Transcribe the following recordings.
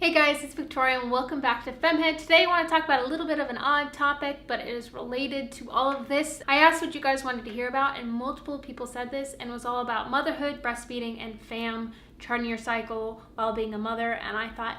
Hey guys, it's Victoria and welcome back to Femhead. Today I want to talk about a little bit of an odd topic, but it is related to all of this. I asked what you guys wanted to hear about and multiple people said this, and it was all about motherhood, breastfeeding, and fam, charting your cycle while being a mother. And I thought,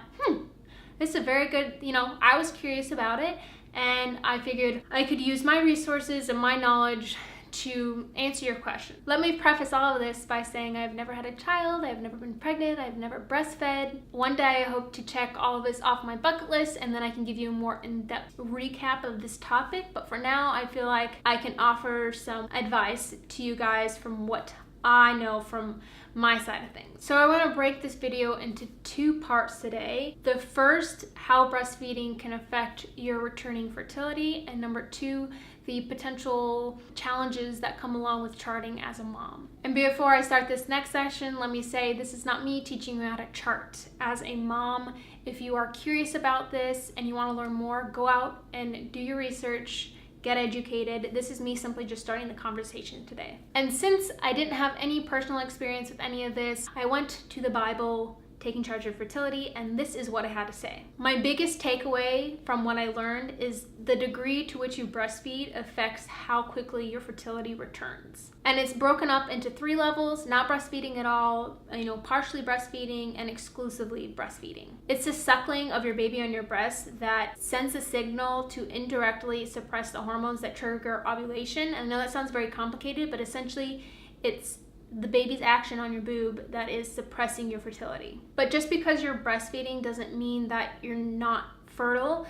this is a very good, I was curious about it and I figured I could use my resources and my knowledge to answer your question. Let me preface all of this by saying I've never had a child, I've never been pregnant, I've never breastfed. One day I hope to check all of this off my bucket list and then I can give you a more in-depth recap of this topic. But for now, I feel like I can offer some advice to you guys from what I know from my side of things. So I want to break this video into two parts today. The first, how breastfeeding can affect your returning fertility, and number two, the potential challenges that come along with charting as a mom. And before I start this next session, let me say this is not me teaching you how to chart as a mom. If you are curious about this and you want to learn more, go out and do your research. Get educated. This is me simply just starting the conversation today. And since I didn't have any personal experience with any of this, I went to the Bible, Taking Charge of Fertility, and this is what I had to say. My biggest takeaway from what I learned is the degree to which you breastfeed affects how quickly your fertility returns. And it's broken up into 3 levels: not breastfeeding at all, partially breastfeeding, and exclusively breastfeeding. It's the suckling of your baby on your breast that sends a signal to indirectly suppress the hormones that trigger ovulation. And I know that sounds very complicated, but essentially it's the baby's action on your boob that is suppressing your fertility. But just because you're breastfeeding doesn't mean that you're not fertile.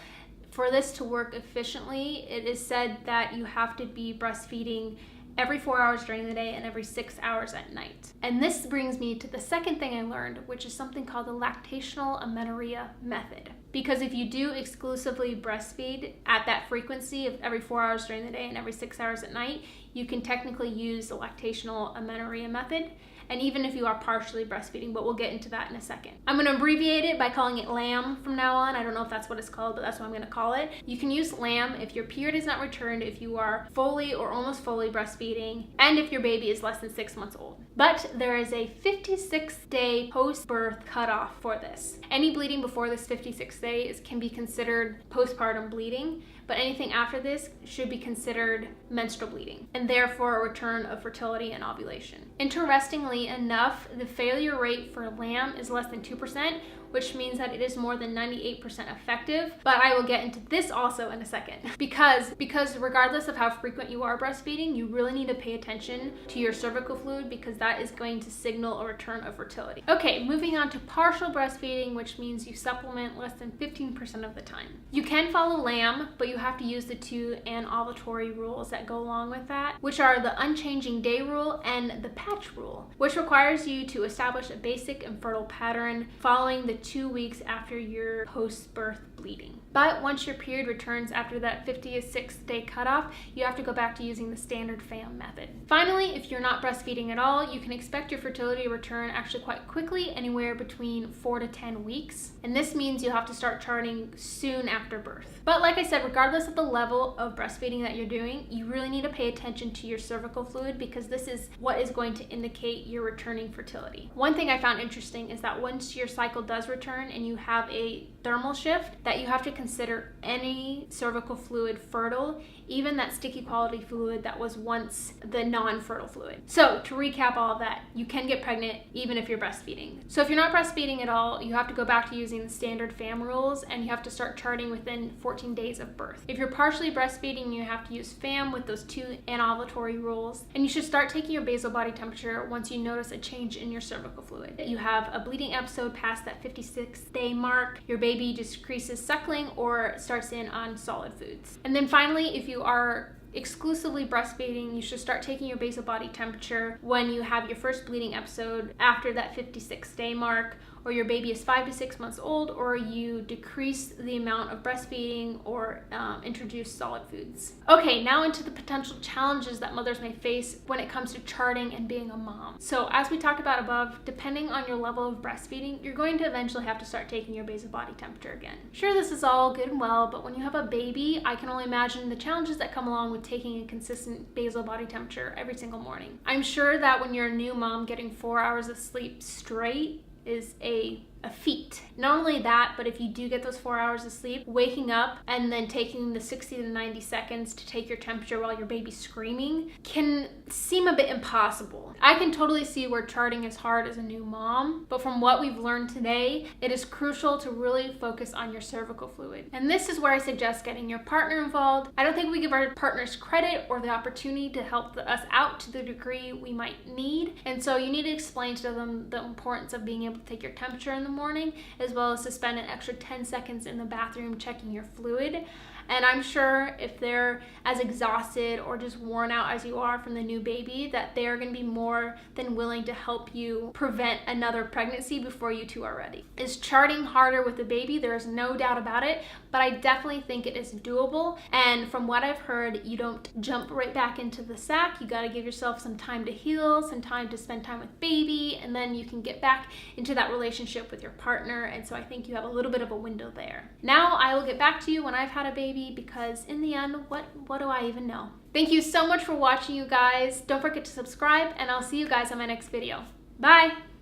For this to work efficiently, it is said that you have to be breastfeeding every 4 hours during the day and every 6 hours at night. And this brings me to the second thing I learned, which is something called the lactational amenorrhea method. Because if you do exclusively breastfeed at that frequency of every 4 hours during the day and every 6 hours at night, you can technically use the lactational amenorrhea method. And even if you are partially breastfeeding, but we'll get into that in a second. I'm gonna abbreviate it by calling it LAM from now on. I don't know if that's what it's called, but that's what I'm gonna call it. You can use LAM if your period is not returned, if you are fully or almost fully breastfeeding, and if your baby is less than 6 months old. But there is a 56-day post-birth cutoff for this. Any bleeding before this 56th day can be considered postpartum bleeding, but anything after this should be considered menstrual bleeding, and therefore a return of fertility and ovulation. Interestingly enough, the failure rate for LAM is less than 2%, which means that it is more than 98% effective. But I will get into this also in a second. Because regardless of how frequent you are breastfeeding, you really need to pay attention to your cervical fluid, because that is going to signal a return of fertility. Okay, moving on to partial breastfeeding, which means you supplement less than 15% of the time. You can follow LAM, but you have to use the 2 anovulatory rules that go along with that, which are the unchanging day rule and the patch rule, which requires you to establish a basic and fertile pattern following the 2 weeks after your post-birth bleeding. But once your period returns after that 56th day cutoff, you have to go back to using the standard FAM method. Finally, if you're not breastfeeding at all, you can expect your fertility to return actually quite quickly, anywhere between 4 to 10 weeks. And this means you'll have to start charting soon after birth. But like I said, regardless of the level of breastfeeding that you're doing, you really need to pay attention to your cervical fluid, because this is what is going to indicate your returning fertility. One thing I found interesting is that once your cycle does return and you have a thermal shift, that you have to consider any cervical fluid fertile, even that sticky quality fluid that was once the non-fertile fluid. So to recap all of that, you can get pregnant even if you're breastfeeding. So if you're not breastfeeding at all, you have to go back to using the standard FAM rules, and you have to start charting within 14 days of birth. If you're partially breastfeeding, you have to use FAM with those 2 anovulatory rules, and you should start taking your basal body temperature once you notice a change in your cervical fluid. You have a bleeding episode past that 56th day mark, your baby decreases suckling or starts in on solid foods. And then finally, if you are exclusively breastfeeding, you should start taking your basal body temperature when you have your first bleeding episode after that 56th day mark, or your baby is 5 to 6 months old, or you decrease the amount of breastfeeding or introduce solid foods. Okay, now into the potential challenges that mothers may face when it comes to charting and being a mom. So as we talked about above, depending on your level of breastfeeding, you're going to eventually have to start taking your basal body temperature again. Sure, this is all good and well, but when you have a baby, I can only imagine the challenges that come along with taking a consistent basal body temperature every single morning. I'm sure that when you're a new mom, getting 4 hours of sleep straight is a a feat. Not only that, but if you do get those 4 hours of sleep, waking up and then taking the 60 to 90 seconds to take your temperature while your baby's screaming can seem a bit impossible. I can totally see where charting is hard as a new mom, but from what we've learned today, it is crucial to really focus on your cervical fluid. And this is where I suggest getting your partner involved. I don't think we give our partners credit or the opportunity to help us out to the degree we might need. And so you need to explain to them the importance of being able to take your temperature in the morning, as well as to spend an extra 10 seconds in the bathroom checking your fluid. And I'm sure if they're as exhausted or just worn out as you are from the new baby, that they're going to be more than willing to help you prevent another pregnancy before you two are ready. Is charting harder with the baby? There is no doubt about it, but I definitely think it is doable. And from what I've heard, you don't jump right back into the sack. You got to give yourself some time to heal, some time to spend time with baby, and then you can get back into that relationship with your partner. And so I think you have a little bit of a window there. Now I will get back to you when I've had a baby, because in the end, what do I even know? Thank you so much for watching, you guys. Don't forget to subscribe, and I'll see you guys on my next video. Bye!